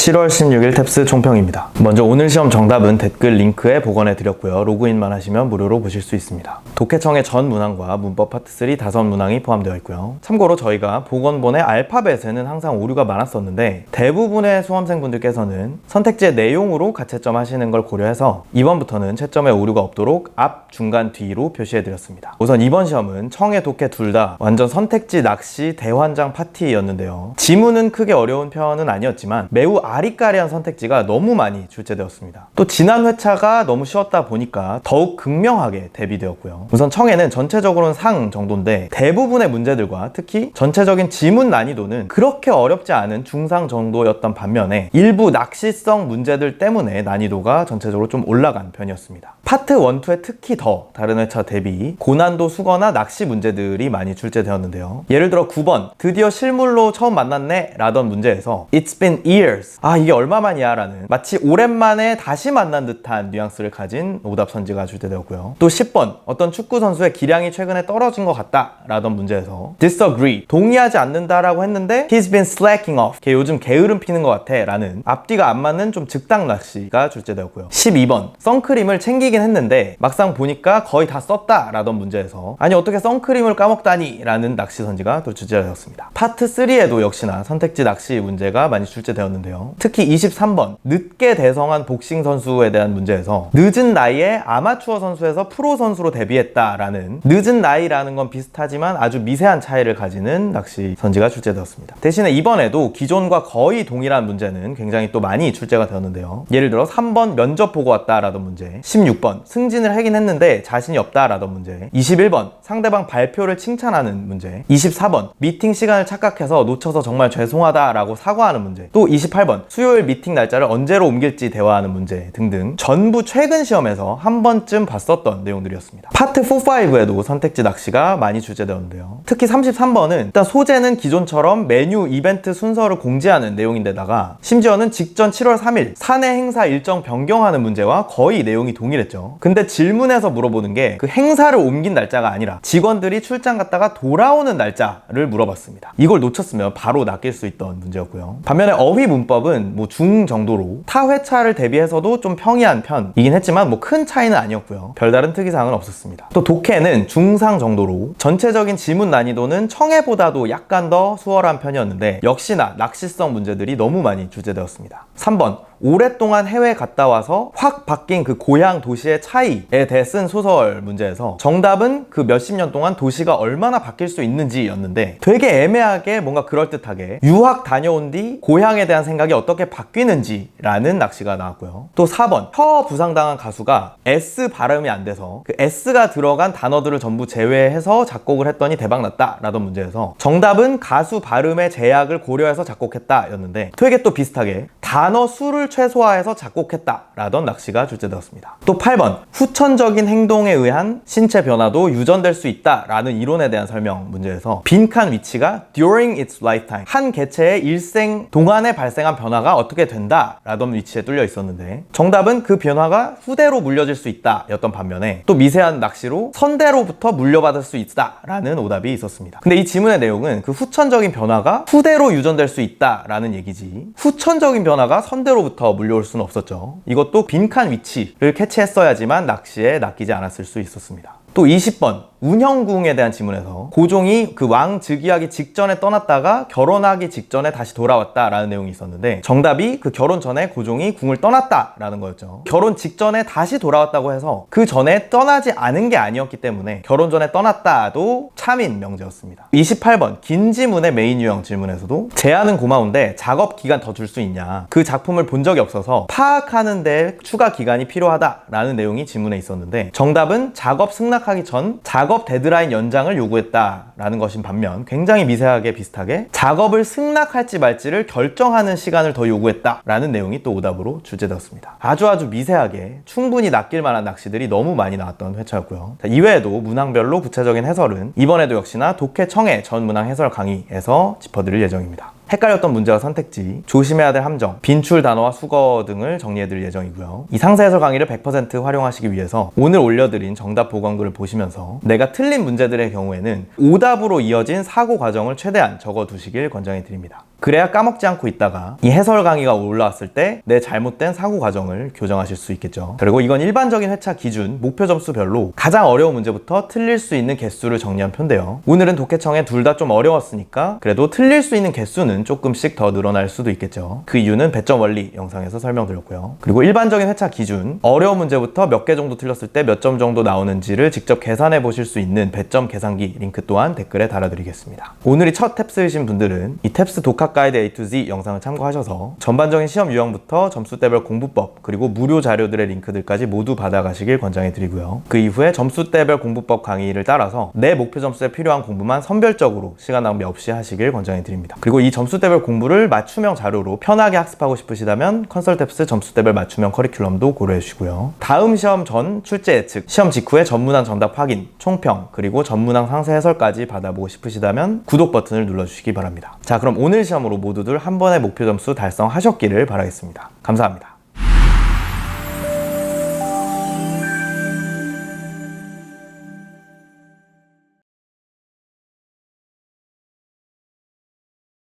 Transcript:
7월 16일 탭스 총평입니다. 먼저 오늘 시험 정답은 댓글 링크에 복원해 드렸고요. 로그인만 하시면 무료로 보실 수 있습니다. 독해청의 전 문항과 문법 파트 3 다섯 문항이 포함되어 있고요. 참고로 저희가 복원본의 알파벳에는 항상 오류가 많았었는데 대부분의 수험생분들께서는 선택지의 내용으로 가채점 하시는 걸 고려해서 이번부터는 채점에 오류가 없도록 앞, 중간, 뒤로 표시해 드렸습니다. 우선 이번 시험은 청해, 독해 둘 다 완전 선택지 낚시 대환장 파티였는데요. 지문은 크게 어려운 편은 아니었지만 매우 아리까리한 선택지가 너무 많이 출제되었습니다. 또 지난 회차가 너무 쉬웠다 보니까 더욱 극명하게 대비되었고요. 우선 청해는 전체적으로는 상 정도인데 대부분의 문제들과 특히 전체적인 지문 난이도는 그렇게 어렵지 않은 중상 정도였던 반면에 일부 낚시성 문제들 때문에 난이도가 전체적으로 좀 올라간 편이었습니다. 파트 1, 2에 특히 더 다른 회차 대비 고난도 수거나 낚시 문제들이 많이 출제되었는데요. 예를 들어 9번 드디어 실물로 처음 만났네 라던 문제에서 It's been years 이게 얼마만이야 라는 마치 오랜만에 다시 만난 듯한 뉘앙스를 가진 오답 선지가 출제되었고요. 또 10번 어떤 축구 선수의 기량이 최근에 떨어진 것 같다 라던 문제에서 disagree 동의하지 않는다 라고 했는데 He's been slacking off 걔 요즘 게으름 피는 것 같아 라는 앞뒤가 안 맞는 좀 즉당 낚시가 출제되었고요. 12번 선크림을 챙기긴 했는데 막상 보니까 거의 다 썼다 라던 문제에서 아니 어떻게 선크림을 까먹다니 라는 낚시 선지가 또 출제되었습니다. 파트 3에도 역시나 선택지 낚시 문제가 많이 출제되었는데요. 특히 23번 늦게 대성한 복싱 선수에 대한 문제에서 늦은 나이에 아마추어 선수에서 프로 선수로 데뷔했다라는 늦은 나이라는 건 비슷하지만 아주 미세한 차이를 가지는 낚시 선지가 출제되었습니다. 대신에 이번에도 기존과 거의 동일한 문제는 굉장히 또 많이 출제가 되었는데요. 예를 들어 3번 면접 보고 왔다라던 문제, 16번 승진을 하긴 했는데 자신이 없다라던 문제, 21번 상대방 발표를 칭찬하는 문제, 24번 미팅 시간을 착각해서 놓쳐서 정말 죄송하다라고 사과하는 문제, 또 28번 수요일 미팅 날짜를 언제로 옮길지 대화하는 문제 등등 전부 최근 시험에서 한 번쯤 봤었던 내용들이었습니다. 파트 4, 5에도 선택지 낚시가 많이 출제되었는데요. 특히 33번은 일단 소재는 기존처럼 메뉴 이벤트 순서를 공지하는 내용인데다가 심지어는 직전 7월 3일 사내 행사 일정 변경하는 문제와 거의 내용이 동일했죠. 근데 질문에서 물어보는 게 그 행사를 옮긴 날짜가 아니라 직원들이 출장 갔다가 돌아오는 날짜를 물어봤습니다. 이걸 놓쳤으면 바로 낚일 수 있던 문제였고요. 반면에 어휘 문법은 중 정도로 타 회차를 대비해서도 좀 평이한 편이긴 했지만 큰 차이는 아니었고요. 별다른 특이사항은 없었습니다. 또 독해는 중상 정도로 전체적인 지문 난이도는 청해보다도 약간 더 수월한 편이었는데 역시나 낚시성 문제들이 너무 많이 출제되었습니다. 3번 오랫동안 해외 갔다 와서 확 바뀐 그 고향 도시의 차이에 대해 쓴 소설 문제에서 정답은 그 몇십 년 동안 도시가 얼마나 바뀔 수 있는지였는데 되게 애매하게 뭔가 그럴듯하게 유학 다녀온 뒤 고향에 대한 생각이 어떻게 바뀌는지 라는 낚시가 나왔고요. 또 4번 혀 부상당한 가수가 S 발음이 안 돼서 그 S가 들어간 단어들을 전부 제외해서 작곡을 했더니 대박났다 라던 문제에서 정답은 가수 발음의 제약을 고려해서 작곡했다 였는데 되게 또 비슷하게 단어 수를 최소화해서 작곡했다 라던 낚시가 출제되었습니다. 또 8번 후천적인 행동에 의한 신체 변화도 유전될 수 있다 라는 이론에 대한 설명 문제에서 빈칸 위치가 during its lifetime 한 개체의 일생 동안에 발생한 변화가 어떻게 된다 라던 위치에 뚫려 있었는데 정답은 그 변화가 후대로 물려질 수 있다 였던 반면에 또 미세한 낚시로 선대로부터 물려받을 수 있다 라는 오답이 있었습니다. 근데 이 지문의 내용은 그 후천적인 변화가 후대로 유전될 수 있다 라는 얘기지 후천적인 변화가 선대로부터 물려올 수는 없었죠. 이것도 빈칸 위치를 캐치했어야지만 낚시에 낚이지 않았을 수 있었습니다. 또 20번 운형궁에 대한 지문에서 고종이 그 왕 즉위하기 직전에 떠났다가 결혼하기 직전에 다시 돌아왔다 라는 내용이 있었는데 정답이 그 결혼 전에 고종이 궁을 떠났다 라는 거였죠. 결혼 직전에 다시 돌아왔다고 해서 그 전에 떠나지 않은 게 아니었기 때문에 결혼 전에 떠났다도 참인 명제였습니다. 28번 긴 지문의 메인 유형 질문에서도 제안은 고마운데 작업 기간 더 줄 수 있냐 그 작품을 본 적이 없어서 파악하는 데 추가 기간이 필요하다 라는 내용이 지문에 있었는데 정답은 작업 승낙하기 전 작업 데드라인 연장을 요구했다라는 것인 반면 굉장히 미세하게 비슷하게 작업을 승낙할지 말지를 결정하는 시간을 더 요구했다라는 내용이 또 오답으로 출제되었습니다. 아주 미세하게 충분히 낚일 만한 낚시들이 너무 많이 나왔던 회차였고요. 이외에도 문항별로 구체적인 해설은 이번에도 역시나 독해 청해 전 문항 해설 강의에서 짚어드릴 예정입니다. 헷갈렸던 문제와 선택지, 조심해야 될 함정, 빈출 단어와 수거 등을 정리해드릴 예정이고요. 이 상세 해설 강의를 100% 활용하시기 위해서 오늘 올려드린 정답 보강글을 보시면서 내가 틀린 문제들의 경우에는 오답으로 이어진 사고 과정을 최대한 적어두시길 권장해드립니다. 그래야 까먹지 않고 있다가 이 해설 강의가 올라왔을 때 내 잘못된 사고 과정을 교정하실 수 있겠죠. 그리고 이건 일반적인 회차 기준, 목표 점수별로 가장 어려운 문제부터 틀릴 수 있는 개수를 정리한 표인데요. 오늘은 독해청에 둘 다 좀 어려웠으니까 그래도 틀릴 수 있는 개수는 조금씩 더 늘어날 수도 있겠죠. 그 이유는 배점 원리 영상에서 설명드렸고요. 그리고 일반적인 회차 기준, 어려운 문제부터 몇 개 정도 틀렸을 때 몇 점 정도 나오는지를 직접 계산해 보실 수 있는 배점 계산기 링크 또한 댓글에 달아드리겠습니다. 오늘이 첫 탭스이신 분들은 이 탭스 독학 가이드 A to Z 영상을 참고하셔서 전반적인 시험 유형부터 점수대별 공부법 그리고 무료 자료들의 링크들까지 모두 받아가시길 권장해 드리고요. 그 이후에 점수대별 공부법 강의를 따라서 내 목표 점수에 필요한 공부만 선별적으로 시간 낭비 없이 하시길 권장해 드립니다. 그리고 이 점수대별 공부를 맞춤형 자료로 편하게 학습하고 싶으시다면 컨설탭스 점수대별 맞춤형 커리큘럼도 고려해 주시고요. 다음 시험 전 출제 예측, 시험 직후에 전문항 정답 확인, 총평, 그리고 전문항 상세 해설까지 받아보고 싶으시다면 구독 버튼을 눌러주시기 바랍니다. 자, 그럼 오늘 시험으로 모두들 한 번의 목표 점수 달성하셨기를 바라겠습니다. 감사합니다.